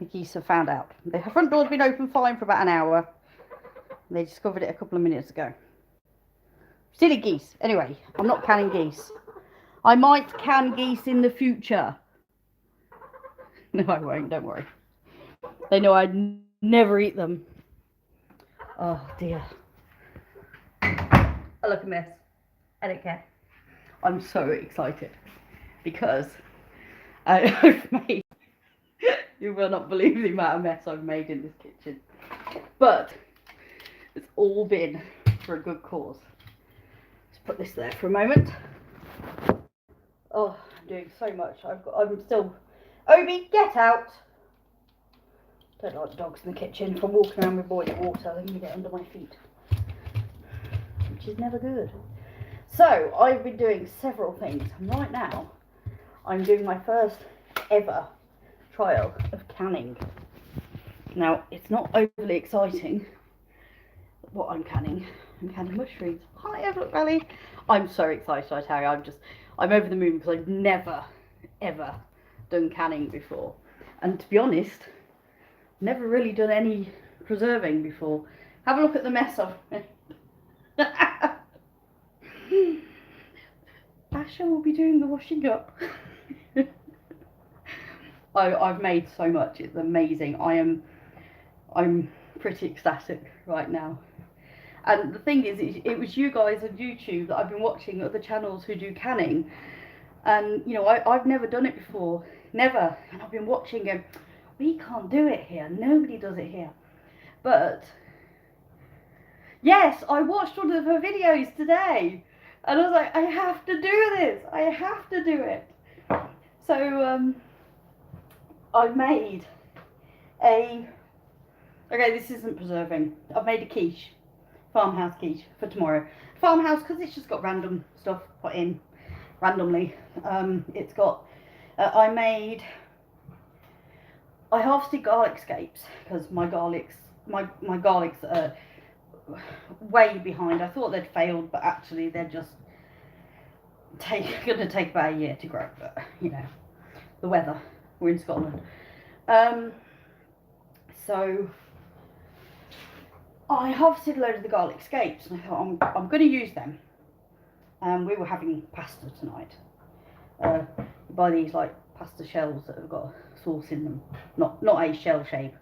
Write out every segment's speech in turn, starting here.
the geese have found out. The front door's been open fine for about an hour. They discovered it a couple of minutes ago. Silly geese. Anyway, I'm not canning geese. I might can geese in the future. No, I won't. Don't worry. They know I'd never eat them. Oh dear. I look a mess. I don't care. I'm so excited because I've made. You will not believe the amount of mess I've made in this kitchen. But it's all been for a good cause. Let's put this there for a moment. Oh, I'm doing so much. I'm still. Obi, get out! Don't like the dogs in the kitchen. If I'm walking around with boiling water, they're going to get under my feet, which is never good. So I've been doing several things, and right now I'm doing my first ever trial of canning. Now it's not overly exciting what I'm canning. I'm canning mushrooms. Hi Everett Valley. I'm so excited, I tell you. I'm over the moon because I've never ever done canning before, and to be honest, never really done any preserving before. Have a look at the mess I've made. Asha will be doing the washing up. I've made so much. It's amazing. I'm pretty ecstatic right now. And the thing is, it was you guys on YouTube that I've been watching, other channels who do canning, and you know I've never done it before, never. And I've been watching and we can't do it here. Nobody does it here. But yes, I watched one of her videos today, and I was like, I have to do this. I have to do it. So I've made a. Okay, this isn't preserving. I've made a quiche, farmhouse quiche for tomorrow. Farmhouse because it's just got random stuff put in randomly. It's got. I harvested garlic scapes because my garlics are way behind. I thought they'd failed, but actually they're just going to take about a year to grow. But you know, the weather. We're in Scotland. So I harvested a load of the garlic scapes, and I thought I'm going to use them. We were having pasta tonight. You buy these like pasta shells that have got sauce in them, not a shell shape.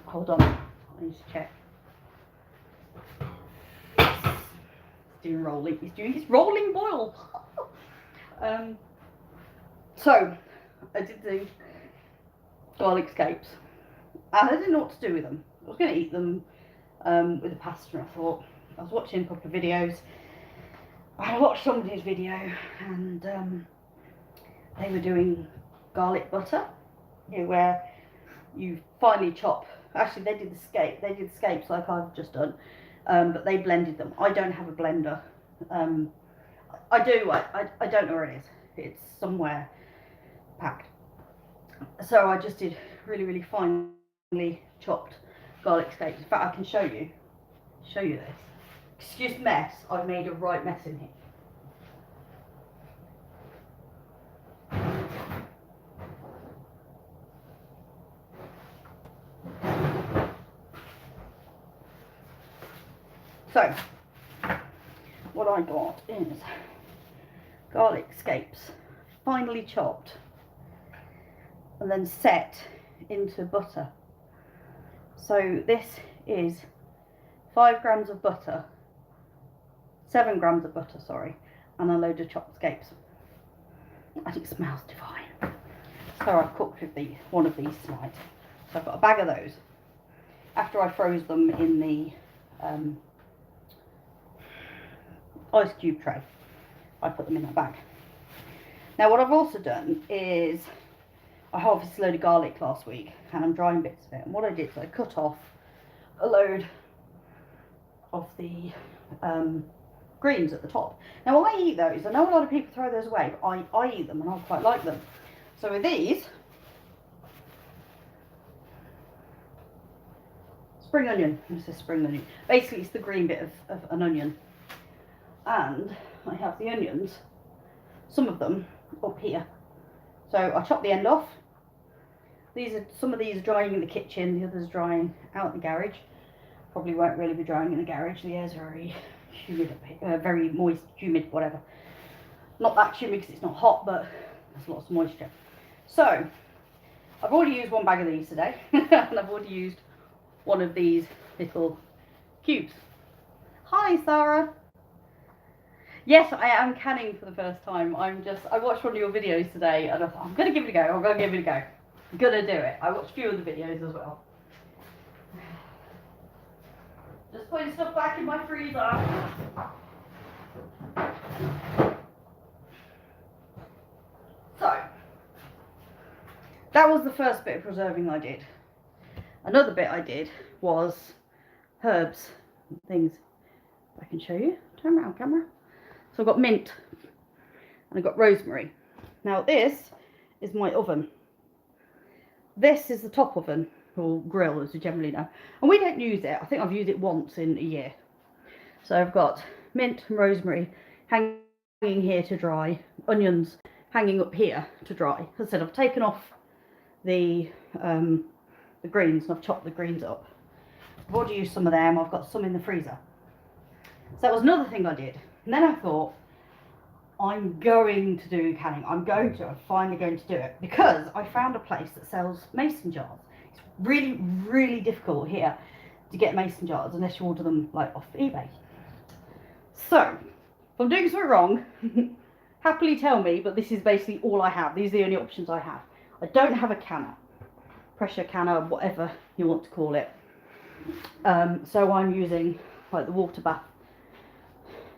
Hold on, I need to check. It's doing rolling. He's doing his rolling boil. So I did the garlic scapes, and I didn't know what to do with them. I was going to eat them with the pasta. I thought I was watching a couple of videos. I watched somebody's video, and they were doing garlic butter, you know, where you finely chop. Actually, they did the scapes like I've just done, but they blended them. I don't have a blender. I do. I don't know where it is. It's somewhere packed. So I just did really finely chopped garlic scapes. In fact, I can show you this. Excuse mess. I've made a right mess in here. So, what I got is garlic scapes, finely chopped, and then set into butter. So this is 5 grams of butter, 7 grams of butter, sorry, and a load of chopped scapes. And it smells divine. So I've cooked with one of these tonight. So I've got a bag of those. After I froze them in the ice cube tray, I put them in that bag. Now what I've also done is I harvested a load of garlic last week, and I'm drying bits of it. And what I did is I cut off a load of the greens at the top. Now I eat those. I know a lot of people throw those away, but I eat them and I quite like them. So with these, spring onion. This is spring onion. Basically it's the green bit of an onion. And I have the onions, some of them up here, So I chopped the end off. Some of these are drying in the kitchen, the others drying out in the garage. Probably won't really be drying in the garage. The air's very humid, very moist, humid, whatever. Not that humid because it's not hot, but there's lots of moisture. So I've already used one bag of these today, and I've already used one of these little cubes. Hi, Sarah. Yes, I am canning for the first time. I watched one of your videos today, and I thought, I'm going to give it a go. I'm going to give it a go. I'm going to do it. I watched a few of the videos as well. Just putting stuff back in my freezer. So, that was the first bit of preserving I did. Another bit I did was herbs, things. I can show you. Turn around, camera. So I've got mint and I've got rosemary. Now this is my oven. This is the top oven, or grill as we generally know. And we don't use it. I think I've used it once in a year. So I've got mint and rosemary hanging here to dry, onions hanging up here to dry. As I said, I've taken off the greens and I've chopped the greens up. I've already used some of them. I've got some in the freezer. So that was another thing I did. And then I thought, I'm going to do canning. I'm finally going to do it, because I found a place that sells mason jars. It's really, really difficult here to get mason jars unless you order them like off eBay. So, if I'm doing something wrong, happily tell me, but this is basically all I have. These are the only options I have. I don't have a canner, pressure canner, whatever you want to call it. So I'm using like the water bath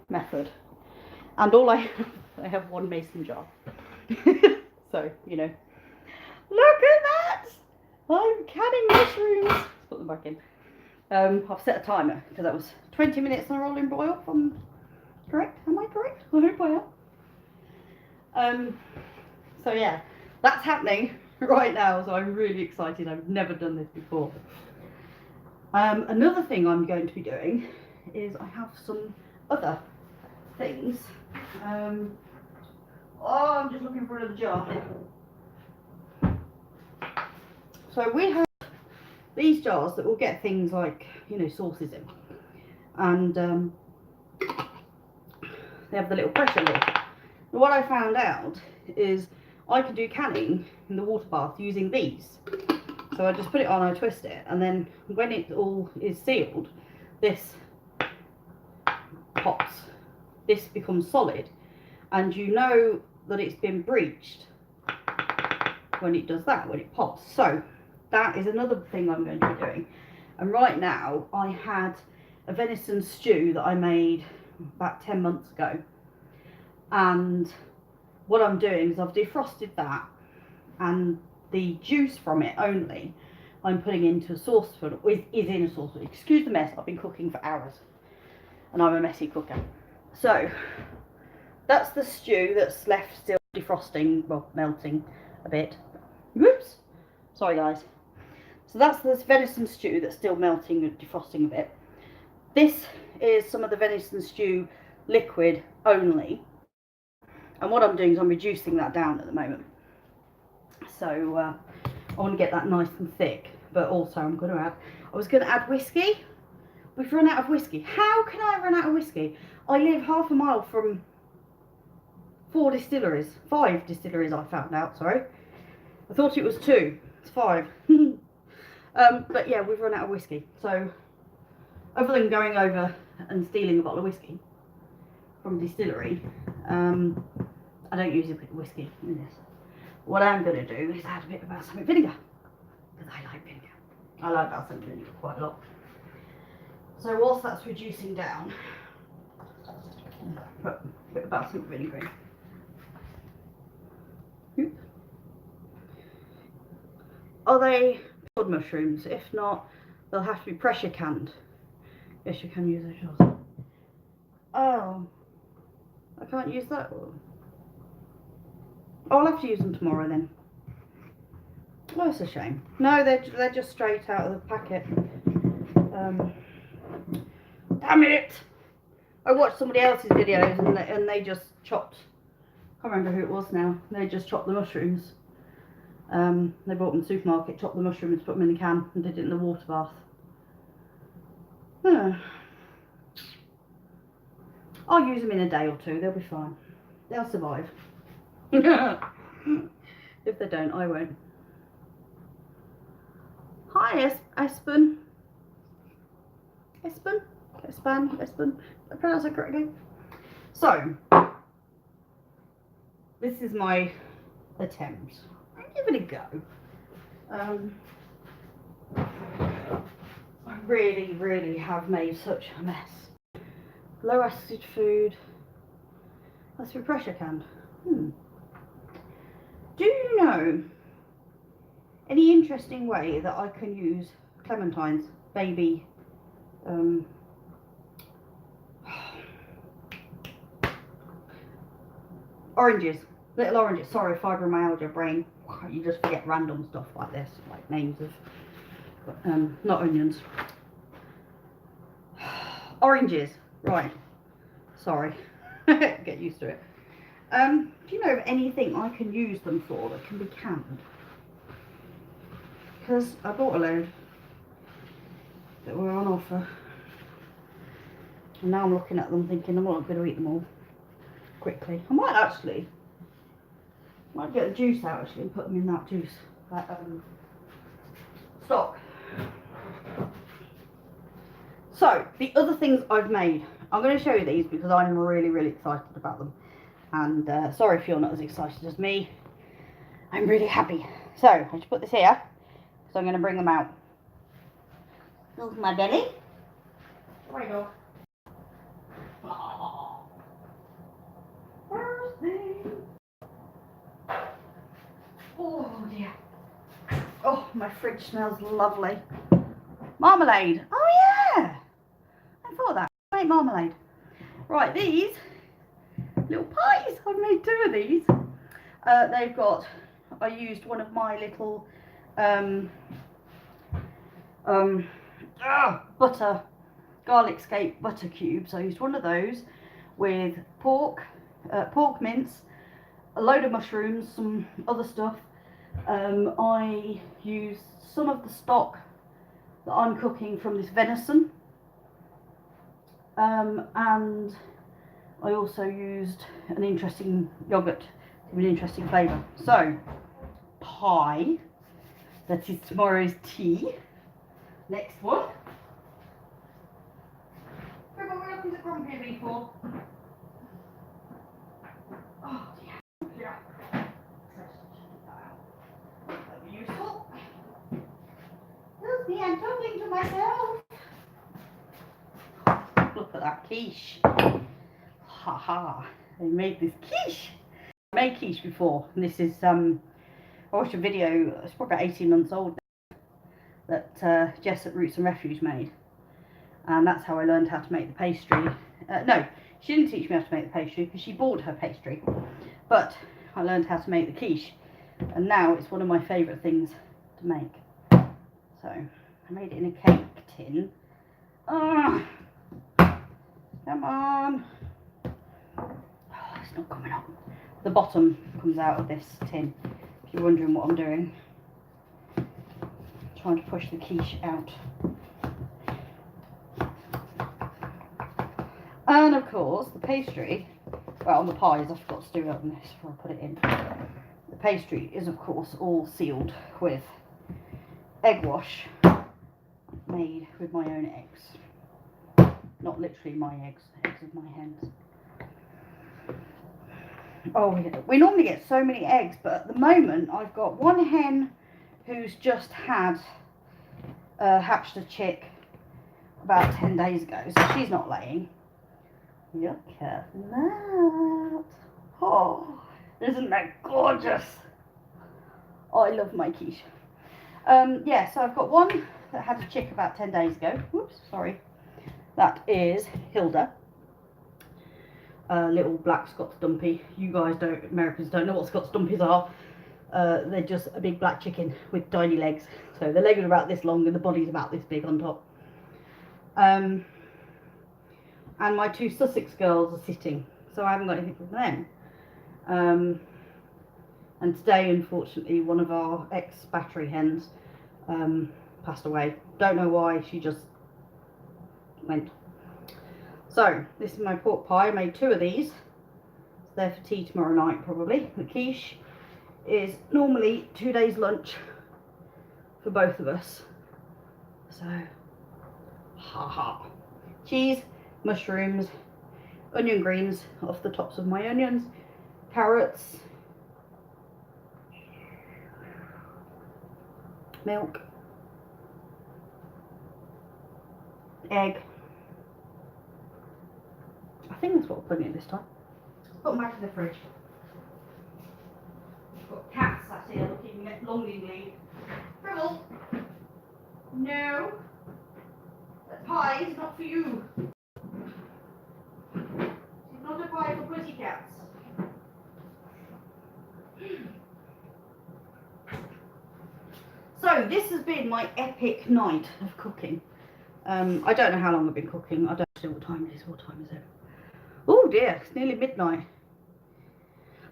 method. And all I have one mason jar. So, you know. Look at that! I'm canning mushrooms. Let's put them back in. I've set a timer, because that was 20 minutes on a rolling boil, if I'm correct. Am I correct? I hope I am. So yeah, that's happening right now, so I'm really excited. I've never done this before. Another thing I'm going to be doing is I have some other things. I'm just looking for another jar. So we have these jars that will get things like, you know, sauces in, and they have the little pressure lid. And what I found out is I can do canning in the water bath using these. So I just put it on, I twist it, and then when it all is sealed, this pops. This becomes solid, and you know that it's been breached when it does that, when it pops. So that is another thing I'm going to be doing. And right now I had a venison stew that I made about 10 months ago, and what I'm doing is I've defrosted that, and the juice from it only I'm putting into a saucepan, is in a saucepan. Excuse the mess, I've been cooking for hours and I'm a messy cooker. So that's the stew that's left still defrosting, well, melting a bit. Whoops, sorry guys. So that's this venison stew that's still melting and defrosting a bit. This is some of the venison stew liquid only, and what I'm doing is I'm reducing that down at the moment. So I want to get that nice and thick, but also I'm going to add, I was going to add whiskey. We've run out of whiskey. How can I run out of whiskey? I live half a mile from 5 distilleries I found out, sorry. I thought it was 2, it's 5. But yeah, we've run out of whiskey. So other than going over and stealing a bottle of whiskey from a distillery, I don't use a bit of whiskey in this. What I'm going to do is add a bit of balsamic vinegar, because I like vinegar. I like balsamic vinegar quite a lot. So whilst that's reducing down, put a bit of balsamic vinegar in. Are they pod mushrooms? If not, they'll have to be pressure canned. Yes, you can use those yours. Oh, I can't use that one. Oh, I'll have to use them tomorrow then. Oh, it's a shame. No, they're just straight out of the packet. Damn it! I watched somebody else's videos and they just chopped. I can't remember who it was now. They just chopped the mushrooms They bought them in the supermarket, chopped the mushrooms, put them in the can and did it in the water bath. I'll use them in a day or two, they'll be fine. They'll survive. If they don't, I won't. Hi, Espen. Espen? Espen? I pronounce it correctly. So, this is my attempt. I'll give it a go. I really have made such a mess. Low acid food. That's for pressure can. Do you know any interesting way that I can use clementines, baby, oranges, little oranges, sorry, fibromyalgia brain, you just forget random stuff like this, like names of, not onions. Oranges, right, sorry, get used to it. Do you know of anything I can use them for that can be canned? Because I bought a load that were on offer. And now I'm looking at them thinking I'm not going to eat them all quickly. I might get the juice out actually and put them in that juice, that stock. So, the other things I've made, I'm going to show you these because I'm really excited about them. And sorry if you're not as excited as me. I'm really happy. So, I just put this here because I'm going to bring them out. Here's my belly. There we go. Oh dear. Oh, my fridge smells lovely. Marmalade. Oh yeah. I thought that. Make marmalade. Right, these little pies. I've made 2 of these. They've got, I used one of my little butter, garlic scape butter cubes. I used one of those with pork mince, a load of mushrooms, some other stuff. I used some of the stock that I'm cooking from this venison, and I also used an interesting yogurt to give an interesting flavour. So, pie, that is tomorrow's tea. Next one. What are we looking at grumpy for? Oh dear. Yeah. That'll be useful. Look me, I'm talking to myself. Look at that quiche. Haha. I made this quiche. I made quiche before. And this is I watched a video, it's probably about 18 months old now, that Jess at Roots and Refuge made. And that's how I learned how to make the pastry. No, she didn't teach me how to make the pastry because she bought her pastry. But I learned how to make the quiche. And now it's one of my favourite things to make. So, I made it in a cake tin. Oh, come on. Oh, it's not coming up. The bottom comes out of this tin, if you're wondering what I'm doing. Trying to push the quiche out. And of course, the pastry, well, on the pies, I forgot to do it on this before I put it in. The pastry is, of course, all sealed with egg wash made with my own eggs. Not literally my eggs, eggs of my hens. Oh, we normally get so many eggs, but at the moment I've got one hen who's just had hatched a chick about 10 days ago, so she's not laying. Look at that. Oh, isn't that gorgeous? Oh, I love my quiche. Yeah, so I've got one that had a chick about 10 days ago. Whoops, sorry. That is Hilda. Little black Scots dumpy. You guys don't, Americans don't know what Scots dumpies are. They're just a big black chicken with tiny legs. So the legs are about this long and the body's about this big on top. And my 2 Sussex girls are sitting, so I haven't got anything from them. And today, unfortunately, one of our ex-battery hens passed away. Don't know why, she just went. So, this is my pork pie. I made 2 of these. It's there for tea tomorrow night, probably. The quiche is normally 2 days' lunch for both of us. So, cheese, mushrooms, onion greens off the tops of my onions, carrots, milk, egg. I think that's what we're putting in this time. Put them back in the fridge. Got cats sat here looking longingly. Fribble! No! That pie is not for you. It's not a pie for pussycats. So this has been my epic night of cooking. I don't know how long I've been cooking. I don't know what time it is. What time is it? Oh dear, it's nearly midnight.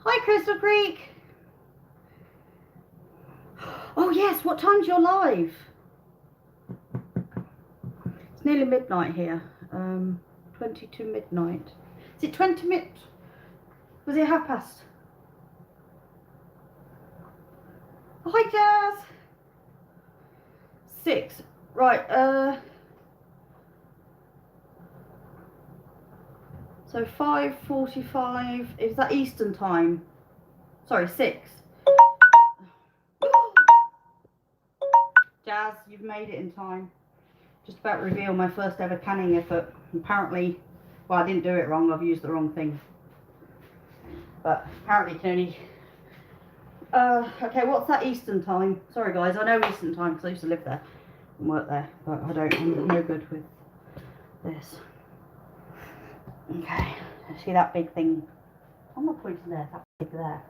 Hi Crystal Creek. Oh yes, what time's your live? It's nearly midnight here. 20 to midnight. Is it 20 minutes? Was it past? Oh, hi Jazz. 6. Right, so 5:45, is that Eastern time? Sorry, 6. Jazz, you've made it in time. Just about to reveal my first ever canning effort. Apparently, well, I didn't do it wrong, I've used the wrong thing. But apparently it can only... okay, what's that Eastern time? Sorry guys, I know Eastern time because I used to live there and work there, but I'm no good with this. Okay, see that big thing? I'm not pointing there, that big there.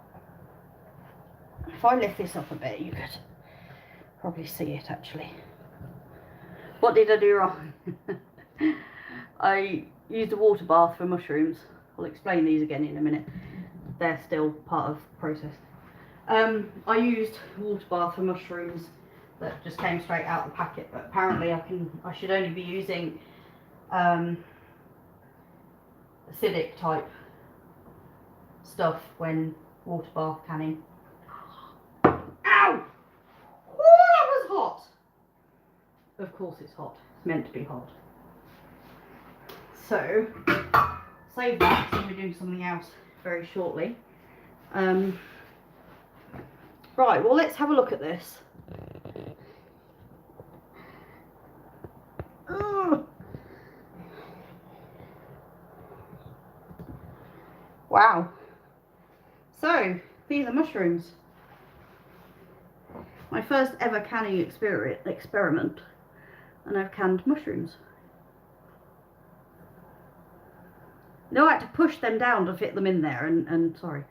If I lift this up a bit, you could probably see it actually. What did I do wrong? I used a water bath for mushrooms. I'll explain these again in a minute. They're still part of the process. I used water bath for mushrooms that just came straight out the packet, but apparently I should only be using acidic type stuff when water bath canning. Ow! Ooh, that was hot! Of course it's hot. It's meant to be hot. So, save that because we're doing something else very shortly. Right, well let's have a look at this. Ugh. Wow. So, these are mushrooms. My first ever canning experiment, and I've canned mushrooms. No, I had to push them down to fit them in there, and sorry,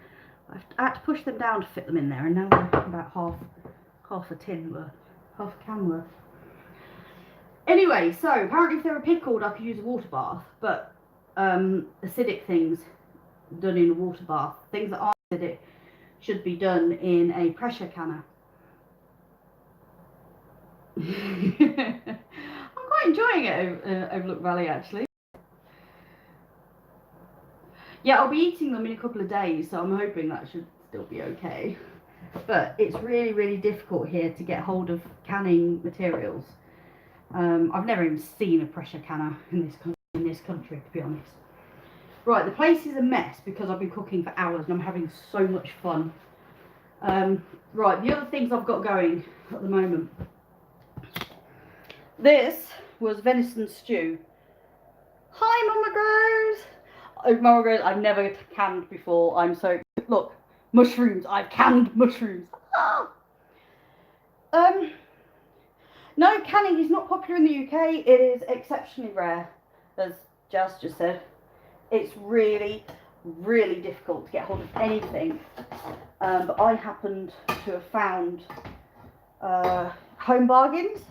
I had to push them down to fit them in there, and now they're about half a tin worth, half a can worth. Anyway, so apparently if they were pickled, I could use a water bath, but acidic things done in a water bath, things that aren't acidic, should be done in a pressure canner. I'm quite enjoying it, Overlook Valley actually. Yeah, I'll be eating them in a couple of days, so I'm hoping that should still be okay. But it's really, really difficult here to get hold of canning materials. I've never even seen a pressure canner in this country, to be honest. Right, the place is a mess because I've been cooking for hours and I'm having so much fun. Right, the other things I've got going at the moment. This was venison stew. Hi, Mama Grows. Oh, Mama Grows, I've never canned before. I'm so... Look, mushrooms. I've canned mushrooms. Ah! No, canning is not popular in the UK. It is exceptionally rare, as Jazz just said. It's really, really difficult to get hold of anything. But I happened to have found Home Bargains.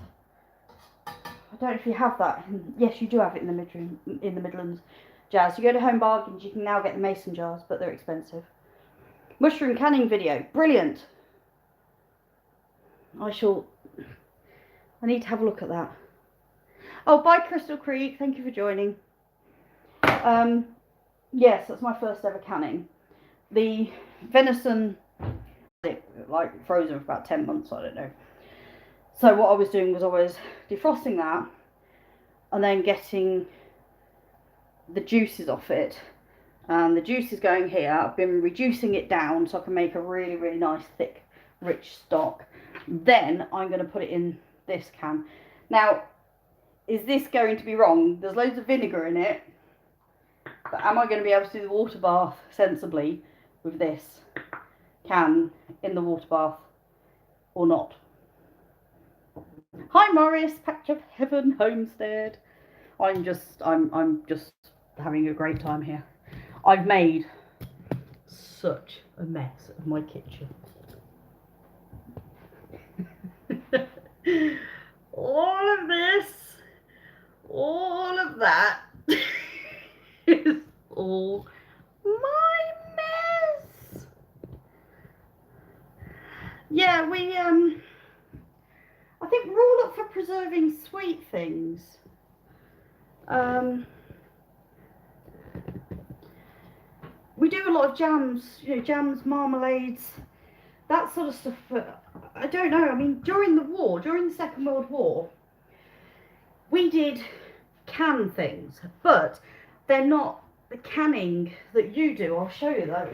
I don't know if you have that. Yes, you do have it in the Midlands. Jazz, you go to Home Bargains, you can now get the mason jars, but they're expensive. Mushroom canning video. Brilliant. I need to have a look at that. Oh, bye Crystal Creek. Thank you for joining. Yes, that's my first ever canning. The venison, like frozen for about 10 months, I don't know. So what I was doing was I was defrosting that and then getting the juices off it. And the juice is going here. I've been reducing it down so I can make a really, really nice, thick, rich stock. Then I'm going to put it in this can. Now, is this going to be wrong? There's loads of vinegar in it. But am I going to be able to do the water bath sensibly with this can in the water bath or not? Hi Morris, Patch of Heaven Homestead. I'm just having a great time here. I've made such a mess of my kitchen. All of this, all of that is all my mess. Yeah, I think we're all up for preserving sweet things. We do a lot of jams, you know, jams, marmalades, that sort of stuff, but I don't know, I mean, during the Second World War, we did can things, but they're not the canning that you do. I'll show you those.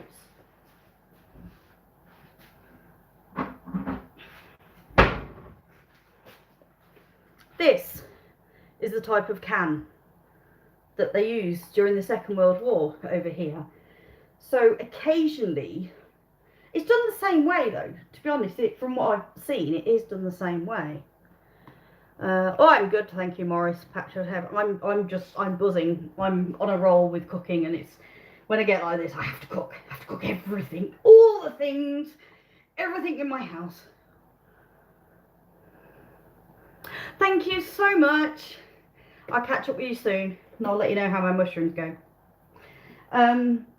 This is the type of can that they used during the Second World War over here. So occasionally, it's done the same way though, to be honest, from what I've seen, it is done the same way. Oh, I'm good, thank you, Morris. Patch of Heaven. I'm buzzing. I'm on a roll with cooking, and it's when I get like this, I have to cook. I have to cook everything, all the things, everything in my house. Thank you so much. I'll catch up with you soon, and I'll let you know how my mushrooms go.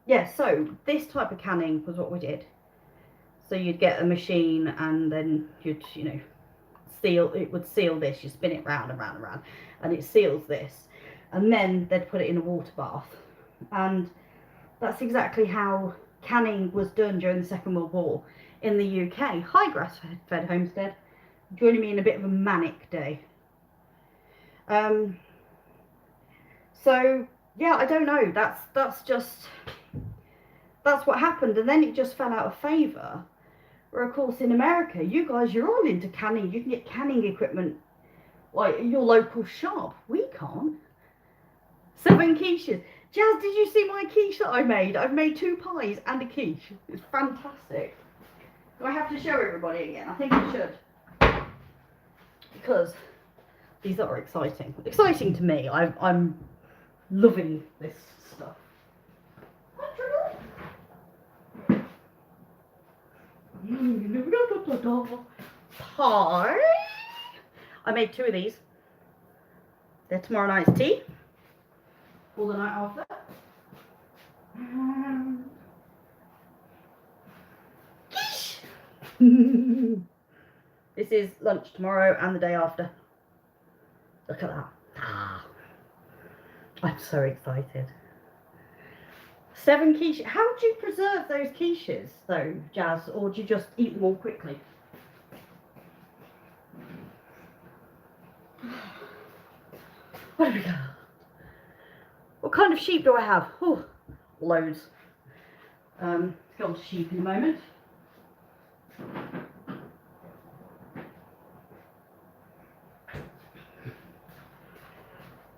Yeah, so this type of canning was what we did. So you'd get a machine, and then you'd, you know, it would seal this. You spin it round and round and round, and it seals this, and then they'd put it in a water bath. And that's exactly how canning was done during the Second World War in the UK. Hi Grass-Fed Homestead, joining me in a bit of a manic day. So yeah, I don't know, that's what happened, and then it just fell out of favour. Where of course in America, you guys, you're all into canning. You can get canning equipment like in your local shop. We can't. 7 quiches. Jazz, did you see my quiche that I made? I've made 2 pies and a quiche. It's fantastic. Do I have to show everybody again? I think I should. Because these are exciting. Exciting to me. I'm loving this stuff. Pie. I made 2 of these. They're tomorrow night's tea. Or the night after. This is lunch tomorrow and the day after. Look at that. I'm so excited. 7 quiches. How do you preserve those quiches though, Jazz? Or do you just eat them all quickly? Where do we go? What kind of sheep do I have? Oh, loads. Let's go on to sheep in a moment.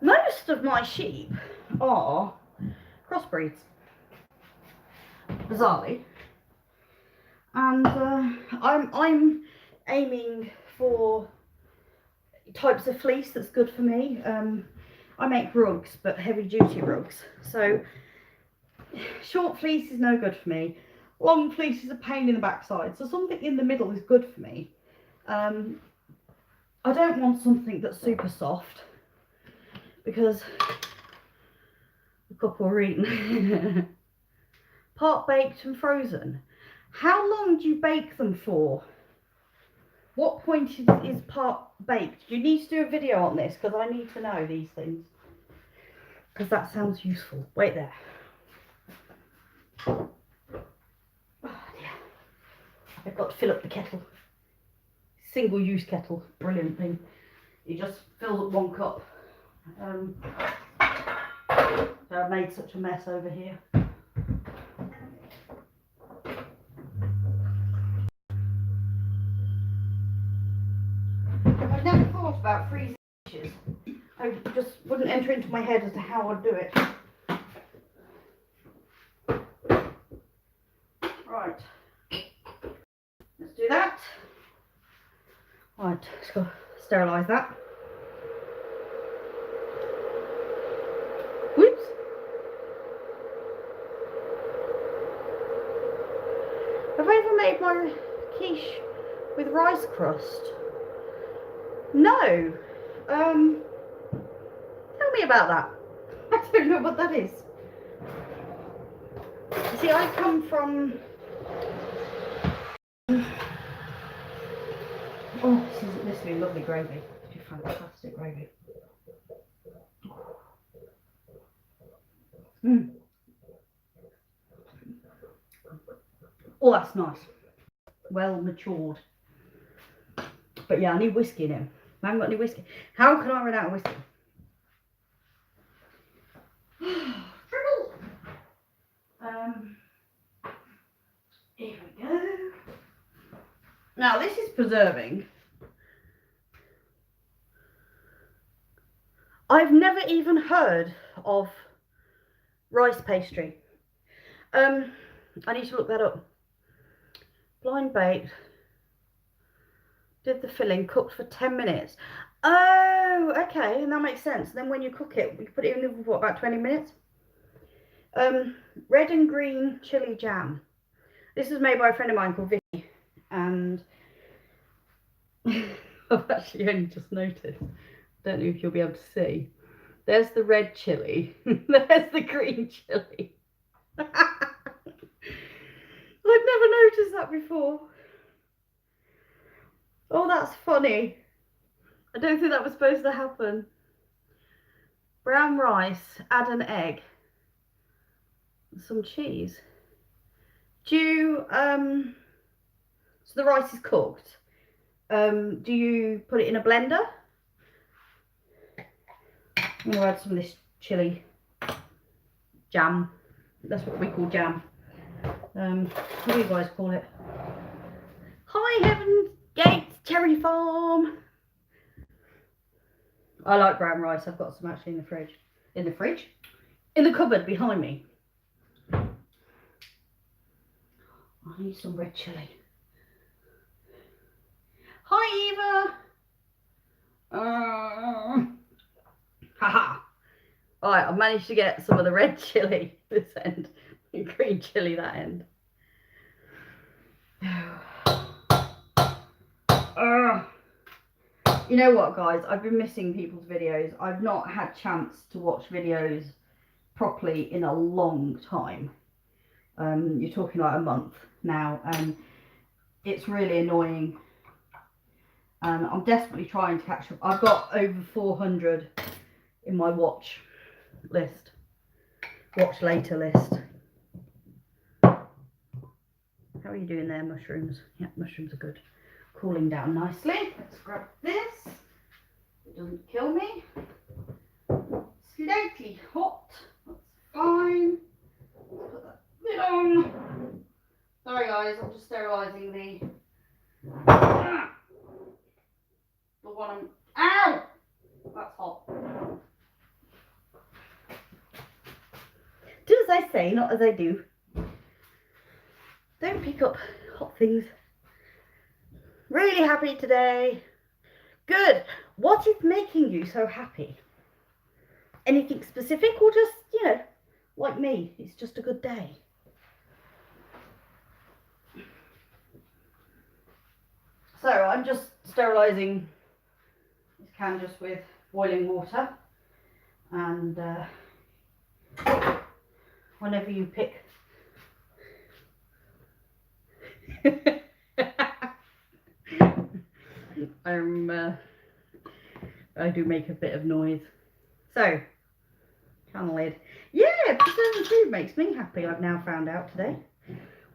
Most of my sheep are crossbreeds, bizarrely, and I'm aiming for types of fleece that's good for me. I make rugs, but heavy duty rugs, so short fleece is no good for me. Long fleece is a pain in the backside, so something in the middle is good for me. I don't want something that's super soft, because a couple are eaten. Part baked and frozen. How long do you bake them for? What point is part baked? Do you need to do a video on this? Because I need to know these things. Because that sounds useful. Wait there. Oh, dear. I've got to fill up the kettle. Single use kettle. Brilliant thing. You just fill up 1 cup. So I've made such a mess over here. I've never thought about freezing dishes. I just wouldn't enter into my head as to how I'd do it. Right. Let's do that. Right, let's go sterilise that. Whoops. Have I ever made my quiche with rice crust? No. Tell me about that. I don't know what that is. You see, I come from... Oh, this will be lovely gravy. This will be fantastic gravy. Oh, that's nice. Well matured. But yeah, I need whiskey in him. I haven't got any whiskey. How can I run out of whiskey? Here we go. Now this is preserving. I've never even heard of rice pastry. I need to look that up. Blind baked. Did the filling, cooked for 10 minutes. Oh, okay, and that makes sense. Then when you cook it, you put it in the oven for what, about 20 minutes? Red and green chili jam. This was made by a friend of mine called Vicky, and I've actually only just noticed. Don't know if you'll be able to see. There's the red chili. There's the green chili. I'd never noticed that before. Oh, that's funny. I don't think that was supposed to happen. Brown rice, add an egg, some cheese. Do you, so the rice is cooked. Do you put it in a blender? I'm going to add some of this chili jam. That's what we call jam. What do you guys call it? Hi, Heaven Gates Cherry Farm. I like brown rice. I've got some actually in the fridge. In the fridge? In the cupboard behind me. I need some red chili. Hi, Eva. Haha. Alright, I've managed to get some of the red chili this end and green chili that end. You know what, guys? I've been missing people's videos. I've not had chance to watch videos properly in a long time. You're talking like a month now, and it's really annoying. And I'm desperately trying to catch up. I've got over 400 in my watch list. Watch later list. How are you doing there, mushrooms? Yeah, mushrooms are good. Cooling down nicely. Let's grab this. It doesn't kill me. Slightly hot. That's fine. Put that lid on. Sorry guys, I'm just sterilising the one I'm... Ow! That's hot. Do as I say, not as I do. Don't pick up hot things. Really happy today. Good. What is making you so happy? Anything specific, or just, you know, like me, it's just a good day? So I'm just sterilising this can just with boiling water, and whenever you pick I do make a bit of noise. So, can lid. Yeah, preserving food makes me happy, I've now found out today.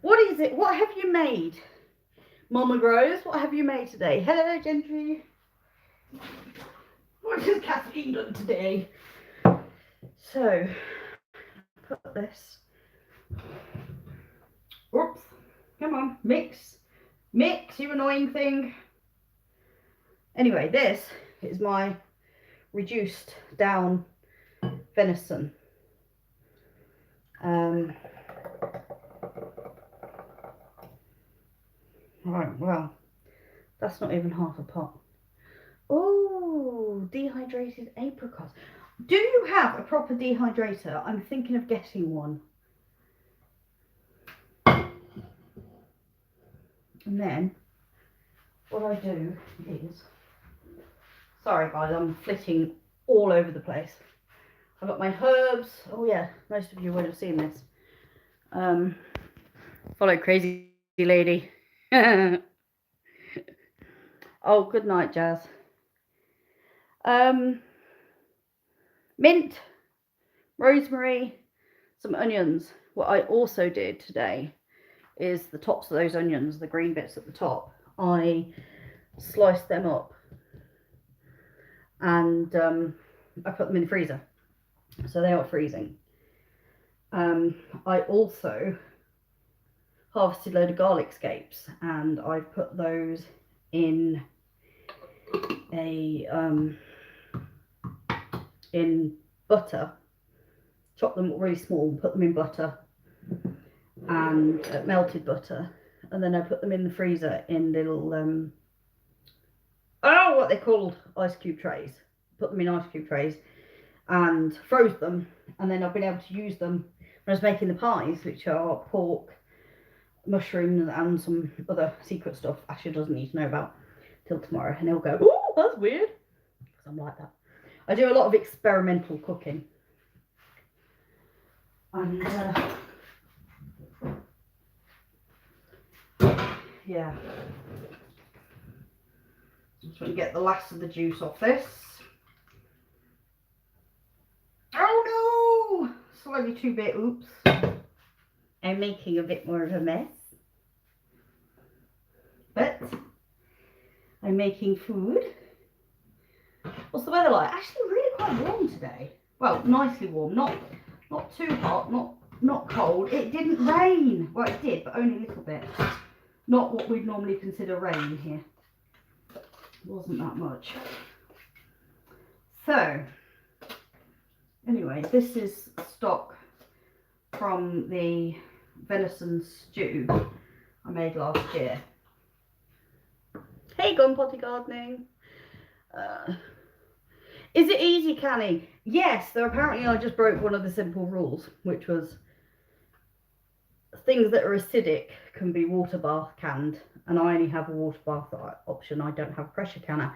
What is it? What have you made? Mama Rose, what have you made today? Hello, Gentry. What has Kathleen done today? So, put this. Oops. Come on, mix. Mix, you annoying thing. Anyway, this is my reduced down venison. Right, well, that's not even half a pot. Oh, dehydrated apricots. Do you have a proper dehydrator? I'm thinking of getting one. And then what I do is, sorry guys, I'm flitting all over the place. I've got my herbs. Oh yeah, most of you would have seen this. Follow Crazy Lady. Oh, good night, Jazz. Mint, rosemary, some onions. What I also did today is the tops of those onions, the green bits at the top, I sliced them up and I put them in the freezer, so they are freezing. I also harvested a load of garlic scapes and I've put those in a in butter, chop them really small, put them in butter and melted butter, and then I put them in the freezer in little oh, what they're called, ice cube trays. Put them in ice cube trays and froze them, and then I've been able to use them when I was making the pies, which are pork, mushrooms and some other secret stuff Asher doesn't need to know about till tomorrow, and he'll go, oh, that's weird, because I'm like that. I do a lot of experimental cooking, and yeah, just want to get the last of the juice off this. Oh no, slightly too bit. Oops, I'm making a bit more of a mess, but I'm making food. What's the weather like? Actually really quite warm today. Well, nicely warm, not too hot, not cold. It didn't rain. Well, it did, but only a little bit. Not what we'd normally consider rain here. It wasn't that much. So, anyway, this is stock from the venison stew I made last year. Hey, Gun Potty Gardening. Is it easy canning? Yes, though apparently I just broke one of the simple rules, which was things that are acidic can be water bath canned, and I only have a water bath option. I don't have a pressure canner.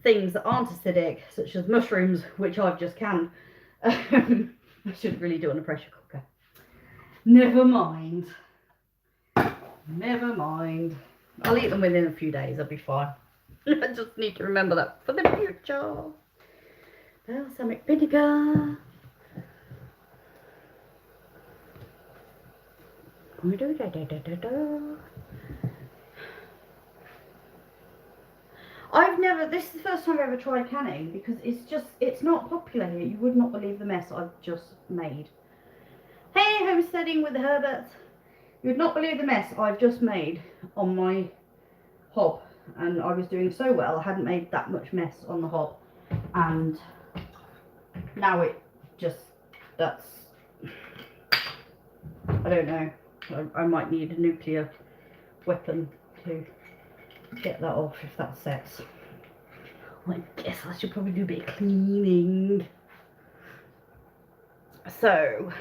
Things that aren't acidic, such as mushrooms, which I've just canned, I should really do it on a pressure cooker. Never mind. Never mind. I'll eat them within a few days. I'll be fine. I just need to remember that for the future. Balsamic vinegar. This is the first time I've ever tried canning, because it's not popular here. You would not believe the mess I've just made. Hey, homesteading with the Herberts. You would not believe the mess I've just made on my hob, and I was doing so well. I hadn't made that much mess on the hob, and now it just, that's, I don't know. I might need a nuclear weapon to get that off if that sets. I guess I should probably do a bit of cleaning. So,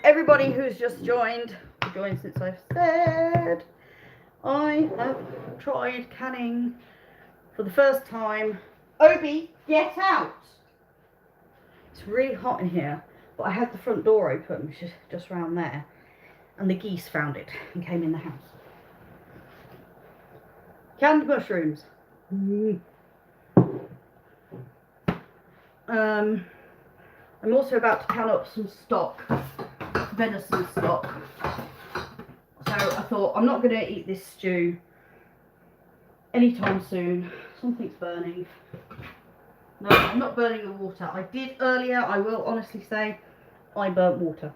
everybody who's just joined since I've said, I have tried canning for the first time. Obi, get out! It's really hot in here, but I had the front door open, which is just around there, and the geese found it and came in the house. Canned mushrooms. I'm also about to can up some stock, venison stock. So I thought I'm not going to eat this stew anytime soon. Something's burning. No, I'm not burning the water. I did earlier, I will honestly say, I burnt water.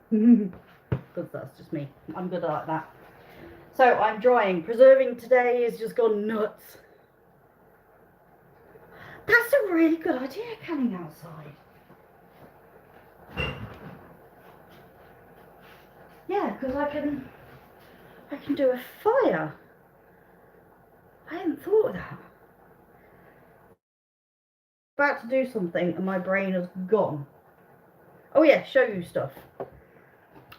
Because that's just me. I'm good like that. So I'm drying. Preserving today has just gone nuts. That's a really good idea, canning outside. Yeah, because I can do a fire. I hadn't thought of that. About to do something and my brain has gone. Oh yeah, show you stuff.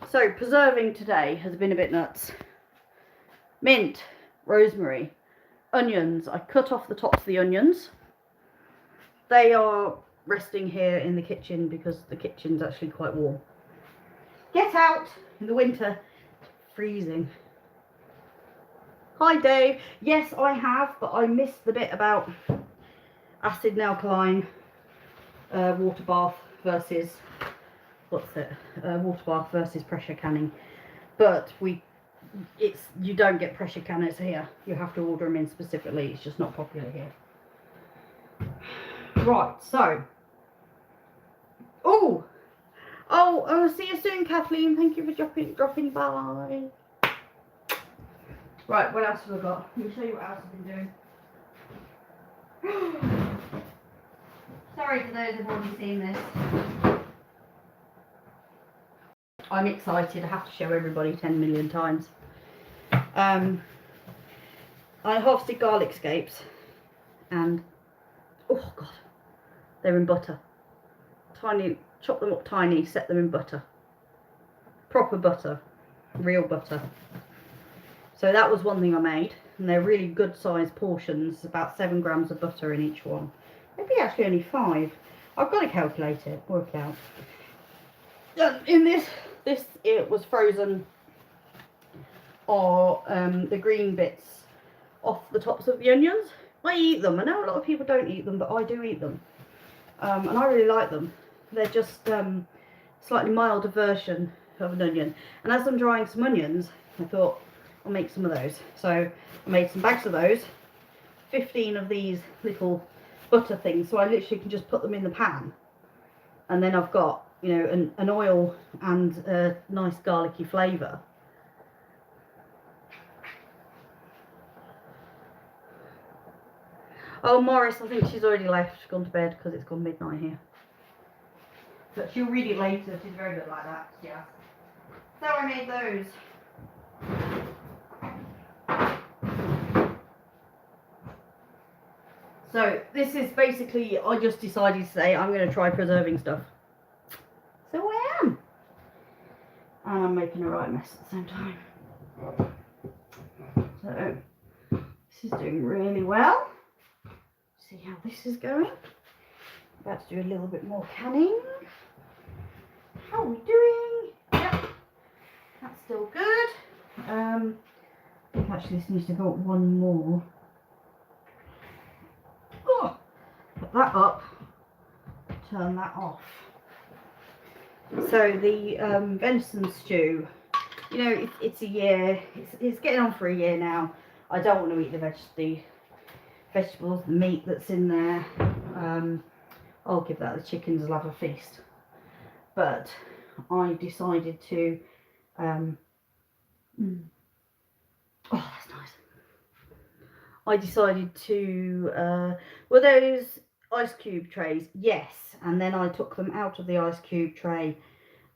So preserving today has been a bit nuts. Mint, rosemary, onions. I cut off the tops of the onions. They are resting here in the kitchen because the kitchen's actually quite warm. Get out in the winter, freezing. Hi Dave. Yes, I have, but I missed the bit about acid and alkaline water bath versus water bath versus pressure canning. But you don't get pressure canners here. You have to order them in specifically. It's just not popular here. Right, so I'll see you soon, Kathleen. Thank you for dropping by. Right, what else have I got? Let me show you what else I've been doing. Sorry to those who've already seen this. I'm excited. I have to show everybody 10 million times. I harvested garlic scapes and oh god, they're in butter. Tiny, chop them up tiny, set them in butter. Proper butter, real butter. So that was one thing I made, and they're really good sized portions, about 7 grams of butter in each one. Maybe actually only 5. I've got to calculate it, work it out. In this it was frozen, or the green bits off the tops of the onions. I eat them. I know a lot of people don't eat them, but I do eat them, and I really like them. They're just slightly milder version of an onion. And as I'm drying some onions, I thought I'll make some of those. So I made some bags of those, 15 of these little butter things. So I literally can just put them in the pan, and then I've got, you know, an oil and a nice garlicky flavour. Oh, Morris, I think she's already left. She's gone to bed because it's gone midnight here. But she'll read it later. She's very good like that. Yeah. So I made those. So this is basically, I just decided to say I'm going to try preserving stuff. So I am. And I'm making a right mess at the same time. So this is doing really well. See how this is going. About to do a little bit more canning. How are we doing? Yep, that's still good. I think actually this needs to go up one more. Oh, put that up, turn that off. So the venison stew, you know, it's a year, it's getting on for a year now. I don't want to eat the vegetables, the meat that's in there. I'll give that, the chickens will have a feast. But I decided to, oh, that's nice. I decided to, were those ice cube trays? Yes. And then I took them out of the ice cube tray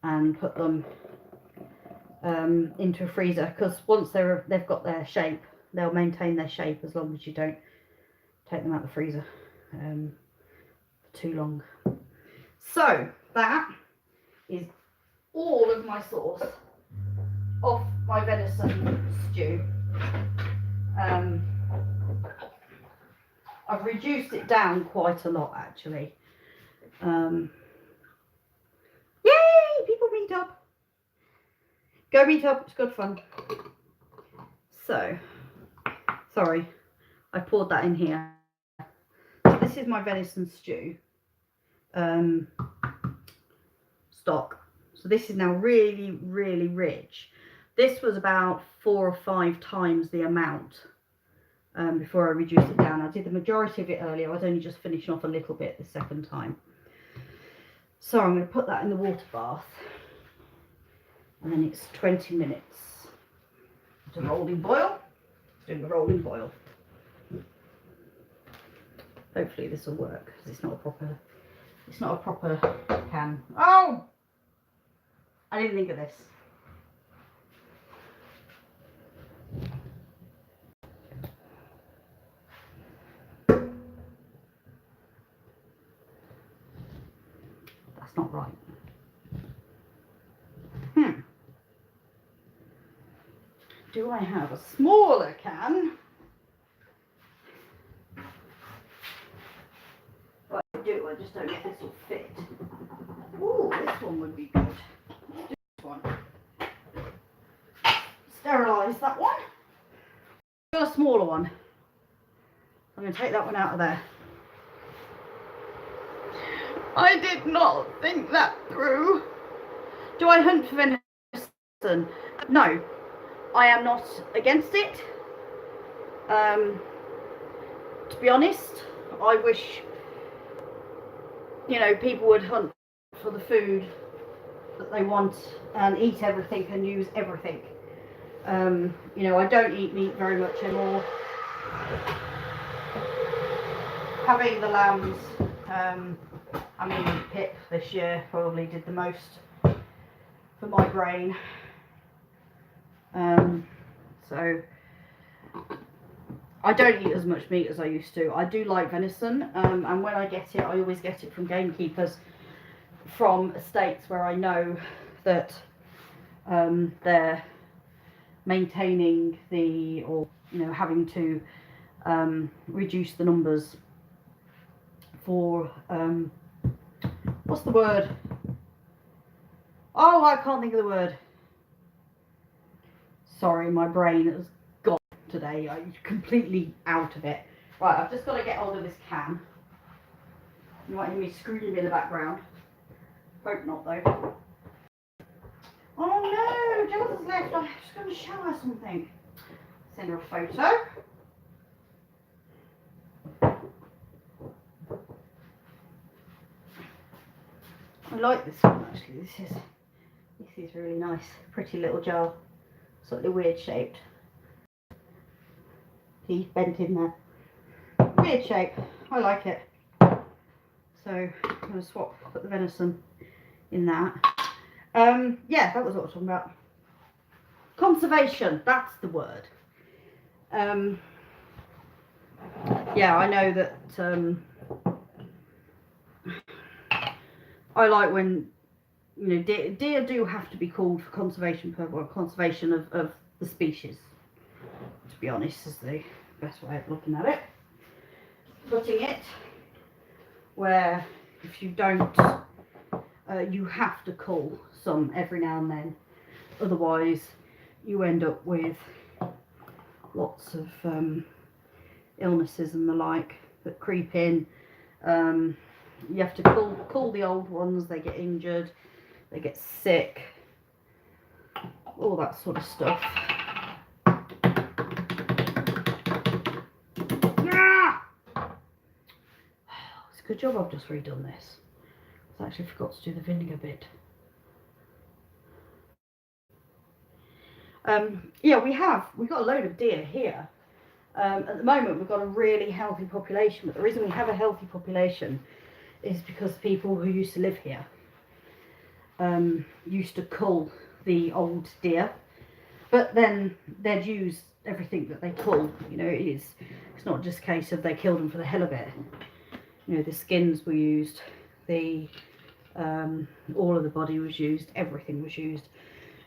and put them into a freezer, because once they've got their shape, they'll maintain their shape as long as you don't take them out of the freezer for too long. So that is all of my sauce off my venison stew. I've reduced it down quite a lot actually. Yay! People meet up. Go meet up, it's good fun. So, sorry, I poured that in here. So this is my venison stew stock. So this is now really, really rich. This was about 4 or 5 times the amount before I reduced it down. I did the majority of it earlier. I was only just finishing off a little bit the second time. So I'm going to put that in the water bath, and then it's 20 minutes to rolling boil. Doing a rolling boil. Hopefully this will work because it's not a proper can. Oh, I didn't think of this. That's not right. Do I have a smaller can? Well, I do, I just don't know if this will fit. Ooh, this one would be good. Let's do this one. Sterilise that one. I've got a smaller one. I'm going to take that one out of there. I did not think that through. Do I hunt for venison? No. I am not against it. To be honest, I wish, you know, people would hunt for the food that they want and eat everything and use everything. You know, I don't eat meat very much anymore. Having the lambs, I mean, Pip this year probably did the most for my brain. So I don't eat as much meat as I used to. I do like venison, and when I get it, I always get it from gamekeepers from estates where I know that they're maintaining or you know, having to reduce the numbers for what's the word? Oh, I can't think of the word. Sorry, my brain has gone today. I'm completely out of it. Right, I've just got to get hold of this can. You might hear me screaming in the background. Hope not, though. Oh no, Jonathan's left. I'm just going to show her something. Send her a photo. I like this one actually. This is really nice. Pretty little jar. Slightly weird shaped. Teeth bent in there. Weird shape. I like it. So I'm going to put the venison in that. Yeah, that was what I was talking about. Conservation, that's the word. Yeah, I know that I like when, you know, deer do have to be called for conservation of the species, to be honest, is the best way of looking at it. Putting it where if you don't, you have to cull some every now and then, otherwise you end up with lots of illnesses and the like that creep in. You have to cull the old ones, they get injured, they get sick, all that sort of stuff. Ah! It's a good job I've just redone this. I actually forgot to do the vinegar bit. Yeah, we've got a load of deer here. At the moment we've got a really healthy population, but the reason we have a healthy population is because people who used to live here used to cull the old deer, but then they'd use everything that they cull. You know, it's not just a case of they killed them for the hell of it. You know, the skins were used, the all of the body was used, everything was used.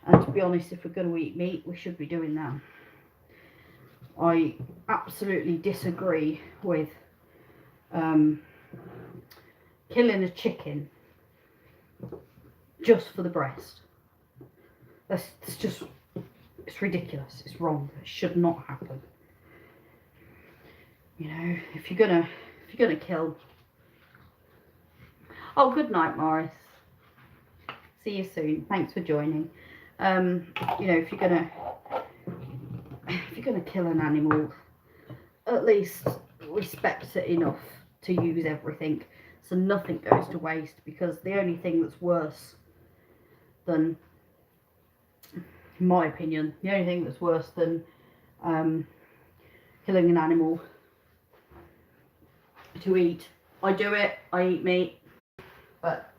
And to be honest, if we're going to eat meat, we should be doing that. I absolutely disagree with killing a chicken just for the breast. It's ridiculous. It's wrong. It should not happen. You know, if you're gonna kill. Oh, good night, Morris. See you soon. Thanks for joining. You know, if you're gonna kill an animal, at least respect it enough to use everything, so nothing goes to waste. Because the only thing that's worse than, in my opinion, the only thing that's worse than killing an animal to eat. I do it. I eat meat, but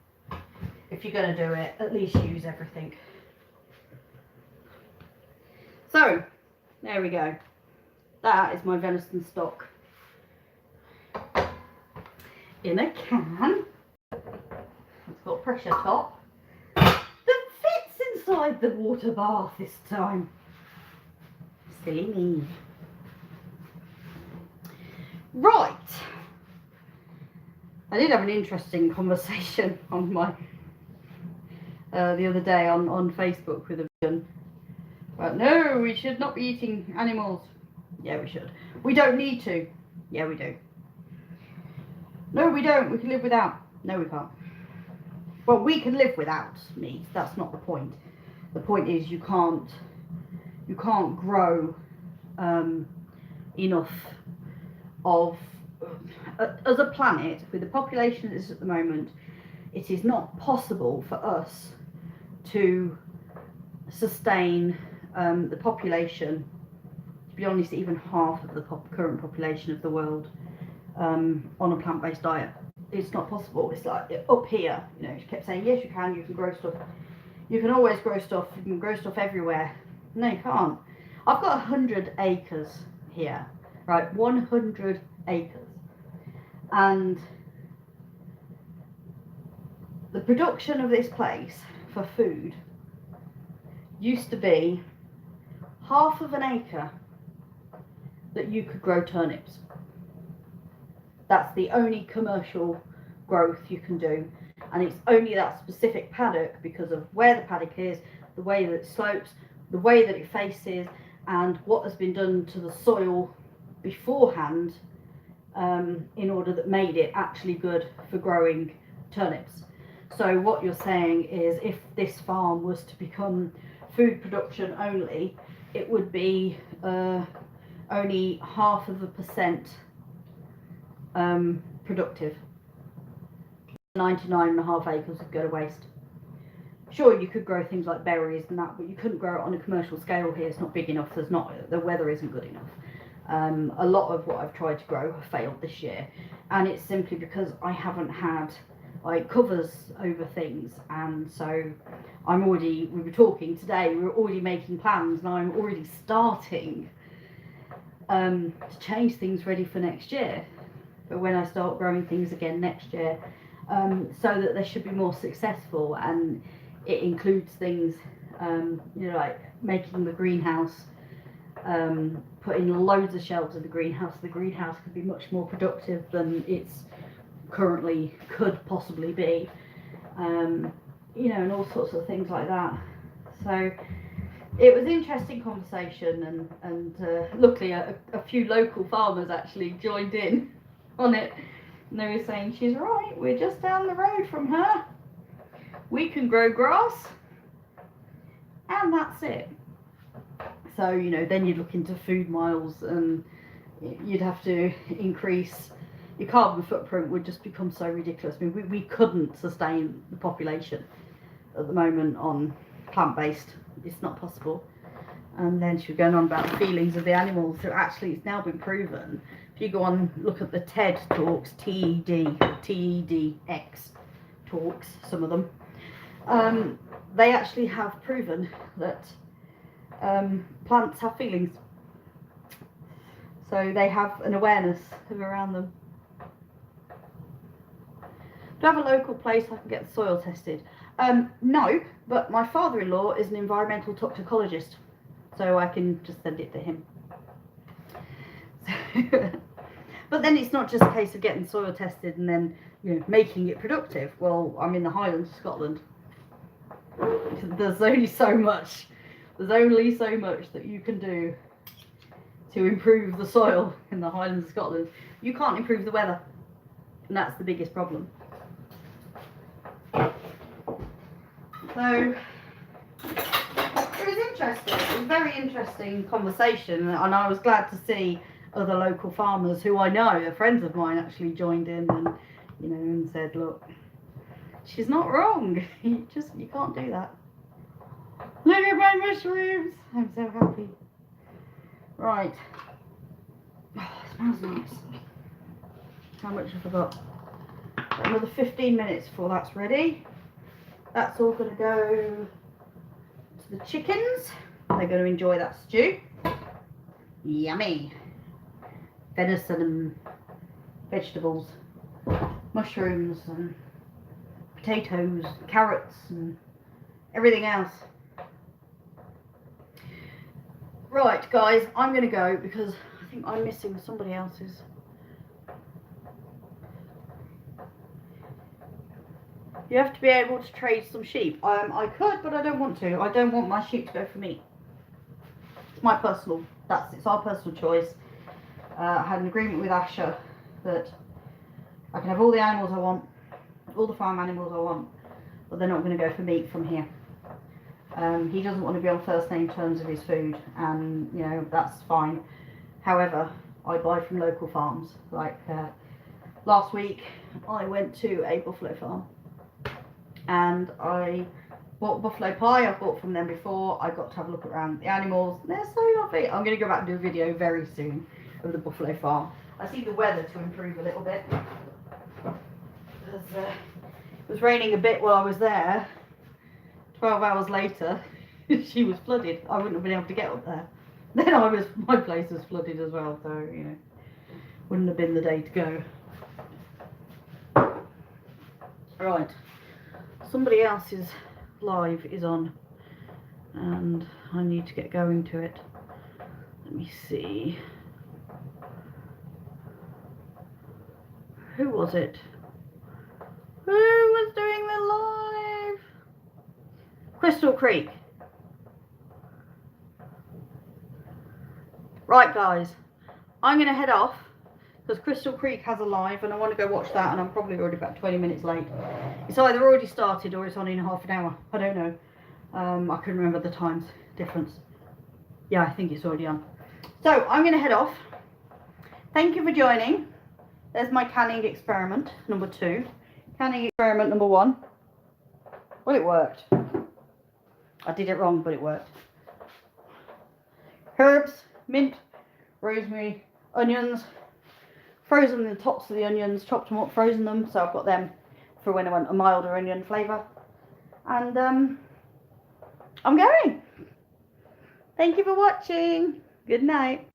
if you're going to do it, at least use everything. So, there we go. That is my venison stock in a can. It's got a pressure top that fits inside the water bath this time. Silly me. Right. I did have an interesting conversation on my the other day on Facebook with a vegan. But no, we should not be eating animals. Yeah, we should. We don't need to. Yeah, we do. No, we don't. We can live without. No, we can't. Well, we can live without meat. That's not the point. The point is you can't grow enough of as a planet with the population that is at the moment. It is not possible for us to sustain the population, to be honest, even half of the current population of the world on a plant-based diet. It's not possible. It's like up here, you know, she kept saying, yes, you can grow stuff. You can always grow stuff. You can grow stuff everywhere. No, you can't. I've got 100 acres here, right? 100 acres. And the production of this place for food used to be half of an acre that you could grow turnips. That's the only commercial growth you can do, and it's only that specific paddock because of where the paddock is, the way that it slopes, the way that it faces, and what has been done to the soil beforehand in order that made it actually good for growing turnips. So what you're saying is, if this farm was to become food production only, it would be only 0.5% productive. 99.5 acres would go to waste. Sure, you could grow things like berries and that, but you couldn't grow it on a commercial scale here. It's not big enough. The weather isn't good enough. A lot of what I've tried to grow have failed this year, and it's simply because I haven't had like covers over things. And so we were talking today, we were already making plans, and I'm already starting to change things ready for next year, but when I start growing things again next year, so that they should be more successful. And it includes things, you know, like making the greenhouse, putting loads of shelves in the greenhouse. The greenhouse could be much more productive than it's currently could possibly be, you know, and all sorts of things like that. So it was an interesting conversation, and luckily a few local farmers actually joined in on it, and they were saying, she's right, we're just down the road from her, we can grow grass, and that's it. So, you know, then you'd look into food miles, and you'd have to increase your carbon footprint, would just become so ridiculous. I mean, we couldn't sustain the population at the moment on plant-based. It's not possible. And then she was going on about the feelings of the animals. So actually, it's now been proven. If you go on, look at the TED Talks, TEDx talks, some of them, they actually have proven that plants have feelings. So they have an awareness of around them. Do I have a local place I can get the soil tested? No, but my father-in-law is an environmental toxicologist, so I can just send it to him. But then it's not just a case of getting soil tested and then, you know, making it productive. Well, I'm in the Highlands of Scotland. There's only so much that you can do to improve the soil in the Highlands of Scotland. You can't improve the weather, and that's the biggest problem. So it was interesting. It was a very interesting conversation, and I was glad to see other local farmers who I know, friends of mine, actually joined in and, you know, and said, look, she's not wrong. You can't do that. Look at my mushrooms. I'm so happy. Right. Oh, it smells nice. How much have I got? Another 15 minutes before that's ready. That's all going to go to the chickens. They're going to enjoy that stew. Yummy. Venison and vegetables, mushrooms and potatoes, carrots and everything else. Right, guys, I'm going to go because I think I'm missing somebody else's. You have to be able to trade some sheep. I could, but I don't want to. I don't want my sheep to go for meat. It's my personal, it's our personal choice. I had an agreement with Asher that I can have all the animals I want, all the farm animals I want, but they're not going to go for meat from here. He doesn't want to be on first name terms of his food, and you know, that's fine. However, I buy from local farms. Like last week I went to a buffalo farm and I bought buffalo pie. I've bought from them before. I got to have a look around the animals. They're so lovely. I'm going to go back and do a video very soon of the buffalo farm. I see the weather to improve a little bit. Because, it was raining a bit while I was there. 12 hours later, she was flooded. I wouldn't have been able to get up there. Then my place was flooded as well, so, you know, wouldn't have been the day to go. Right, somebody else's live is on, and I need to get going to it. Let me see. Who was it? Who was doing the live? Crystal Creek. Right, guys, I'm going to head off because Crystal Creek has a live and I want to go watch that, and I'm probably already about 20 minutes late. It's either already started or it's on in half an hour. I don't know. I couldn't remember the times difference. Yeah, I think it's already on. So I'm going to head off. Thank you for joining. There's my canning experiment number 2. Canning experiment number 1. Well, it worked. I did it wrong, but it worked. Herbs, mint, rosemary, onions. Frozen the tops of the onions, chopped them up, frozen them. So I've got them for when I want a milder onion flavour. And I'm going. Thank you for watching. Good night.